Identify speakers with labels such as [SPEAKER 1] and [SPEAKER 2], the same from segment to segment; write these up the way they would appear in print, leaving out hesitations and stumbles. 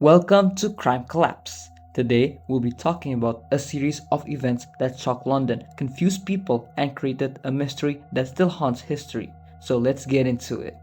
[SPEAKER 1] Welcome to Crime Collapse. Today, we'll be talking about a series of events that shocked London, confused people, and created a mystery that still haunts history. So let's get into it.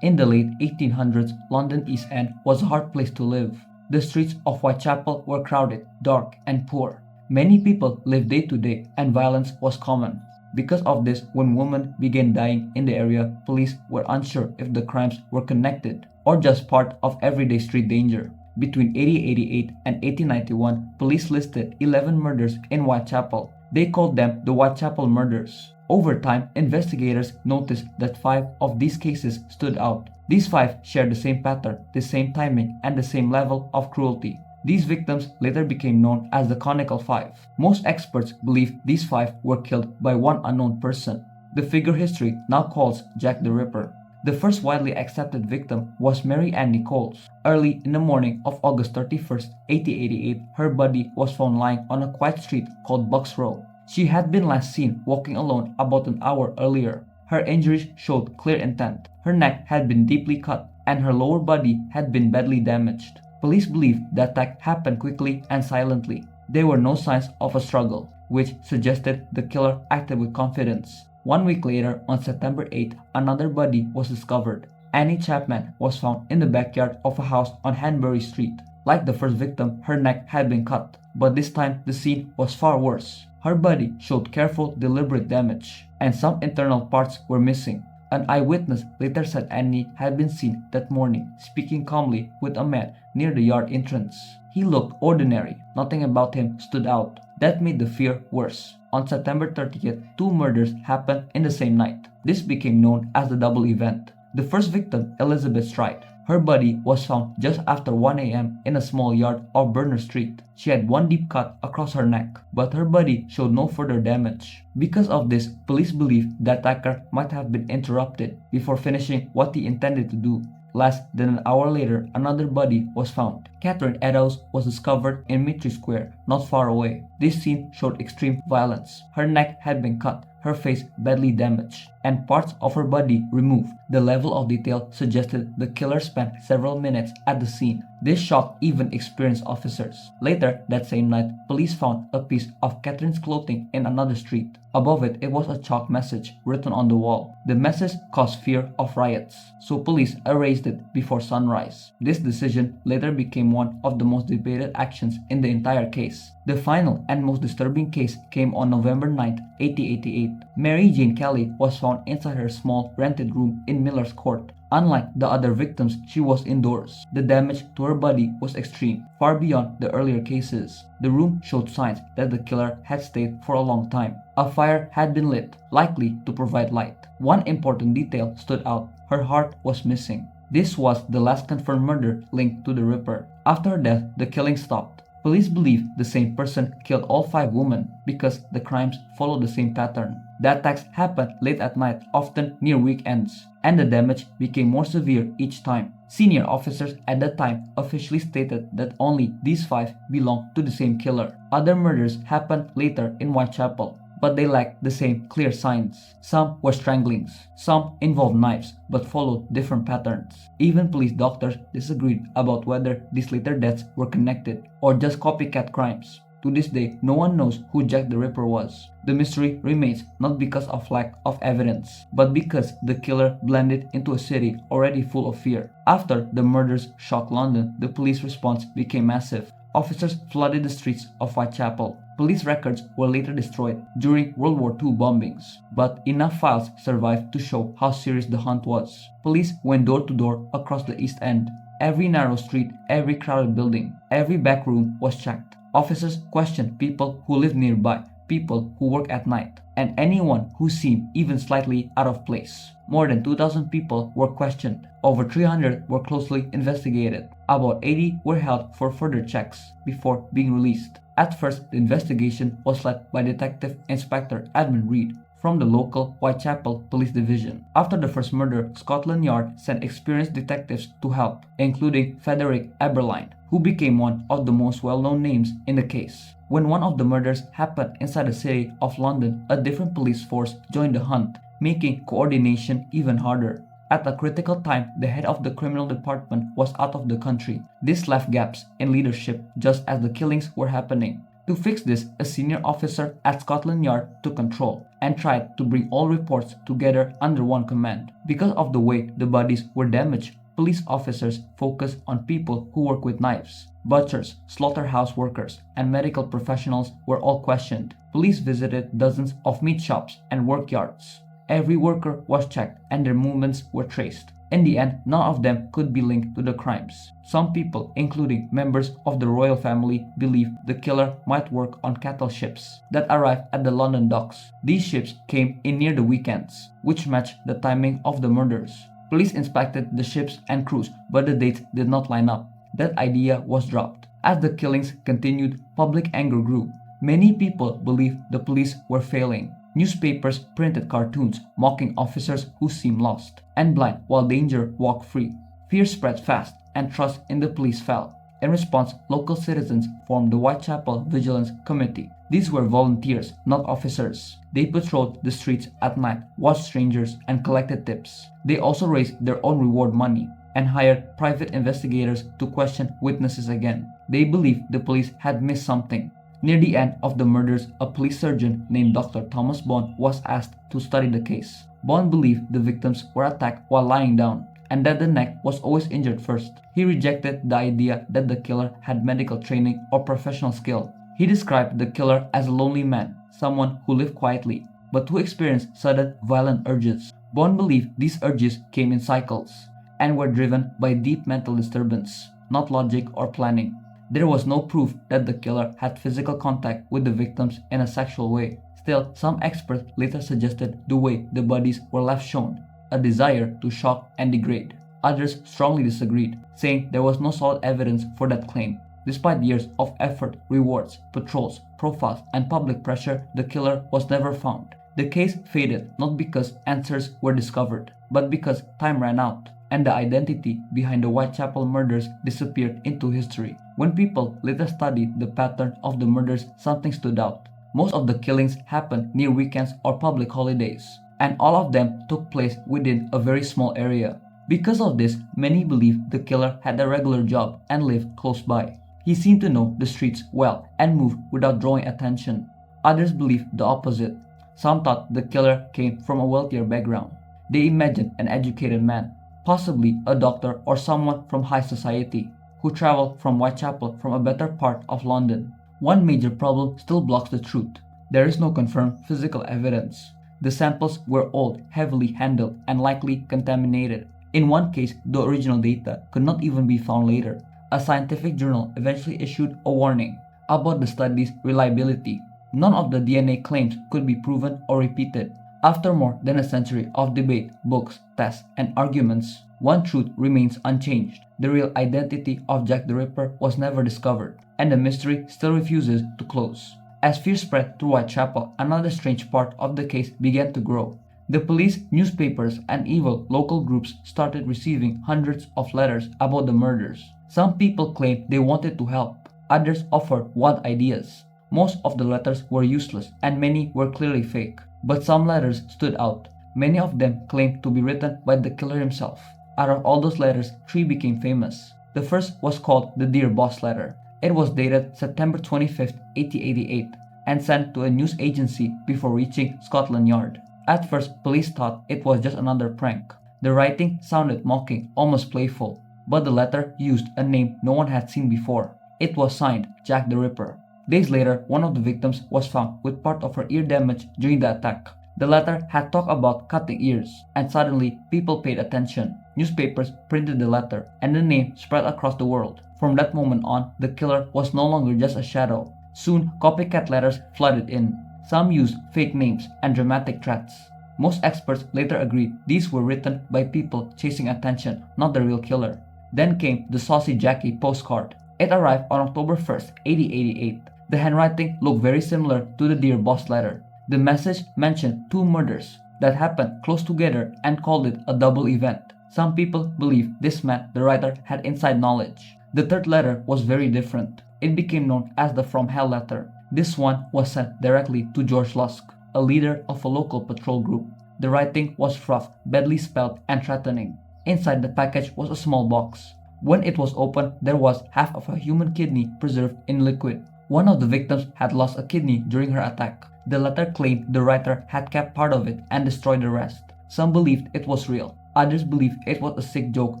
[SPEAKER 1] In the late 1800s, London East End was a hard place to live. The streets of Whitechapel were crowded, dark, and poor. Many people lived day to day, and violence was common. Because of this, when women began dying in the area, police were unsure if the crimes were connected or just part of everyday street danger. Between 1888 and 1891, police listed 11 murders in Whitechapel. They called them the Whitechapel murders. Over time, investigators noticed that 5 of these cases stood out. These 5 shared the same pattern, the same timing, and the same level of cruelty. These victims later became known as the Conical Five. Most experts believe these 5 were killed by one unknown person. The figure history now calls Jack the Ripper. The first widely accepted victim was Mary Ann Nichols. Early in the morning of August 31st, 1888, her body was found lying on a quiet street called Bucks Row. She had been last seen walking alone about an hour earlier. Her injuries showed clear intent. Her neck had been deeply cut, and her lower body had been badly damaged. Police believe the attack happened quickly and silently. There were no signs of a struggle, which suggested the killer acted with confidence. 1 week later, on September 8, another body was discovered. Annie Chapman was found in the backyard of a house on Hanbury Street. Like the first victim, her neck had been cut, but this time the scene was far worse. Her body showed careful, deliberate damage, and some internal parts were missing. An eyewitness later said Annie had been seen that morning speaking calmly with a man near the yard entrance. He looked ordinary, nothing about him stood out. That made the fear worse. On September 30th, 2 murders happened in the same night. This became known as the double event. The first victim, Elizabeth Stride. Her body was found just after 1 a.m. in a small yard off Burner Street. She had one deep cut across her neck, but her body showed no further damage. Because of this, police believe the attacker might have been interrupted before finishing what he intended to do. Less than an hour later, another body was found. Catherine Eddowes was discovered in Mitri Square, not far away. This scene showed extreme violence. Her neck had been cut, her face badly damaged, and parts of her body removed. The level of detail suggested the killer spent several minutes at the scene. This shocked even experienced officers. Later that same night, police found a piece of Catherine's clothing in another street. Above it was a chalk message written on the wall. The message caused fear of riots, so police erased it before sunrise. This decision later became one of the most debated actions in the entire case. The final and most disturbing case came on November 9, 1888. Mary Jane Kelly was found inside her small rented room in Miller's Court. Unlike the other victims, she was indoors. The damage to her body was extreme, far beyond the earlier cases. The room showed signs that the killer had stayed for a long time. A fire had been lit, likely to provide light. One important detail stood out: her heart was missing. This was the last confirmed murder linked to the Ripper. After her death, the killing stopped. Police believe the same person killed all 5 women because the crimes followed the same pattern. The attacks happened late at night, often near weekends, and the damage became more severe each time. Senior officers at that time officially stated that only these 5 belonged to the same killer. Other murders happened later in Whitechapel, but they lacked the same clear signs. Some were stranglings, some involved knives, but followed different patterns. Even police doctors disagreed about whether these later deaths were connected or just copycat crimes. To this day, no one knows who Jack the Ripper was. The mystery remains not because of lack of evidence, but because the killer blended into a city already full of fear. After the murders shocked London, the police response became massive. Officers flooded the streets of Whitechapel. Police records were later destroyed during World War II bombings, but enough files survived to show how serious the hunt was. Police went door to door across the East End. Every narrow street, every crowded building, every back room was checked. Officers questioned people who lived nearby, people who worked at night, and anyone who seemed even slightly out of place. More than 2,000 people were questioned. Over 300 were closely investigated. About 80 were held for further checks before being released. At first, the investigation was led by Detective Inspector Edmund Reed from the local Whitechapel Police Division. After the first murder, Scotland Yard sent experienced detectives to help, including Frederick Eberline, who became one of the most well-known names in the case. When one of the murders happened inside the city of London, a different police force joined the hunt, making coordination even harder. At a critical time, the head of the criminal department was out of the country. This left gaps in leadership just as the killings were happening. To fix this, a senior officer at Scotland Yard took control and tried to bring all reports together under one command. Because of the way the bodies were damaged, police officers focused on people who work with knives. Butchers, slaughterhouse workers, and medical professionals were all questioned. Police visited dozens of meat shops and workyards. Every worker was checked and their movements were traced. In the end, none of them could be linked to the crimes. Some people, including members of the royal family, believed the killer might work on cattle ships that arrived at the London docks. These ships came in near the weekends, which matched the timing of the murders. Police inspected the ships and crews, but the dates did not line up. That idea was dropped. As the killings continued, public anger grew. Many people believed the police were failing. Newspapers printed cartoons mocking officers who seemed lost and blind while danger walked free. Fear spread fast and trust in the police fell. In response, local citizens formed the Whitechapel Vigilance Committee. These were volunteers, not officers. They patrolled the streets at night, watched strangers, and collected tips. They also raised their own reward money and hired private investigators to question witnesses again. They believed the police had missed something. Near the end of the murders, a police surgeon named Dr. Thomas Bond was asked to study the case. Bond believed the victims were attacked while lying down, and that the neck was always injured first. He rejected the idea that the killer had medical training or professional skill. He described the killer as a lonely man, someone who lived quietly, but who experienced sudden violent urges. Bond believed these urges came in cycles, and were driven by deep mental disturbance, not logic or planning. There was no proof that the killer had physical contact with the victims in a sexual way. Still, some experts later suggested the way the bodies were left showed a desire to shock and degrade. Others strongly disagreed, saying there was no solid evidence for that claim. Despite years of effort, rewards, patrols, profiles, and public pressure, the killer was never found. The case faded not because answers were discovered, but because time ran out, and the identity behind the Whitechapel murders disappeared into history. When people later studied the pattern of the murders, something stood out. Most of the killings happened near weekends or public holidays, and all of them took place within a very small area. Because of this, many believe the killer had a regular job and lived close by. He seemed to know the streets well and moved without drawing attention. Others believe the opposite. Some thought the killer came from a wealthier background. They imagined an educated man, possibly a doctor or someone from high society, who traveled from Whitechapel from a better part of London. One major problem still blocks the truth. There is no confirmed physical evidence. The samples were old, heavily handled, and likely contaminated. In one case, the original data could not even be found later. A scientific journal eventually issued a warning about the study's reliability. None of the DNA claims could be proven or repeated. After more than a century of debate, books, tests, and arguments, one truth remains unchanged. The real identity of Jack the Ripper was never discovered, and the mystery still refuses to close. As fear spread through Whitechapel, another strange part of the case began to grow. The police, newspapers, and evil local groups started receiving hundreds of letters about the murders. Some people claimed they wanted to help. Others offered wild ideas. Most of the letters were useless, and many were clearly fake. But some letters stood out. Many of them claimed to be written by the killer himself. Out of all those letters, 3 became famous. The first was called the Dear Boss letter. It was dated September 25, 1888, and sent to a news agency before reaching Scotland Yard. At first, police thought it was just another prank. The writing sounded mocking, almost playful, but the letter used a name no one had seen before. It was signed Jack the Ripper. Days later, one of the victims was found with part of her ear damaged during the attack. The letter had talked about cutting ears, and suddenly people paid attention. Newspapers printed the letter, and the name spread across the world. From that moment on, the killer was no longer just a shadow. Soon, copycat letters flooded in. Some used fake names and dramatic threats. Most experts later agreed these were written by people chasing attention, not the real killer. Then came the Saucy Jackie postcard. It arrived on October 1, 1888. The handwriting looked very similar to the Dear Boss letter. The message mentioned 2 murders that happened close together and called it a double event. Some people believe this meant the writer had inside knowledge. The third letter was very different. It became known as the From Hell letter. This one was sent directly to George Lusk, a leader of a local patrol group. The writing was rough, badly spelled, and threatening. Inside the package was a small box. When it was opened, there was half of a human kidney preserved in liquid. One of the victims had lost a kidney during her attack. The letter claimed the writer had kept part of it and destroyed the rest. Some believed it was real. Others believed it was a sick joke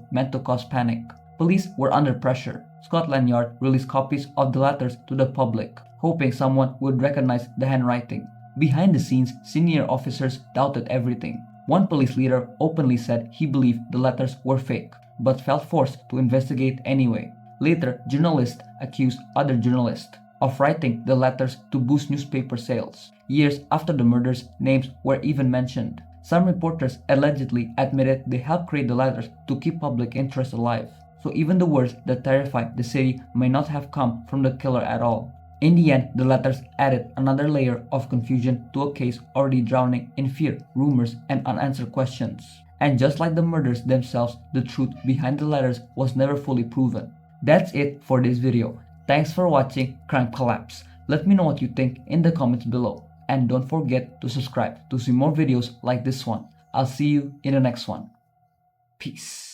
[SPEAKER 1] meant to cause panic. Police were under pressure. Scotland Yard released copies of the letters to the public, hoping someone would recognize the handwriting. Behind the scenes, senior officers doubted everything. One police leader openly said he believed the letters were fake, but felt forced to investigate anyway. Later, journalists accused other journalists of writing the letters to boost newspaper sales. Years after the murders, names were even mentioned. Some reporters allegedly admitted they helped create the letters to keep public interest alive. So even the words that terrified the city may not have come from the killer at all. In the end, the letters added another layer of confusion to a case already drowning in fear, rumors, and unanswered questions. And just like the murders themselves, the truth behind the letters was never fully proven. That's it for this video. Thanks for watching Crime Collapse. Let me know what you think in the comments below. And don't forget to subscribe to see more videos like this one. I'll see you in the next one. Peace.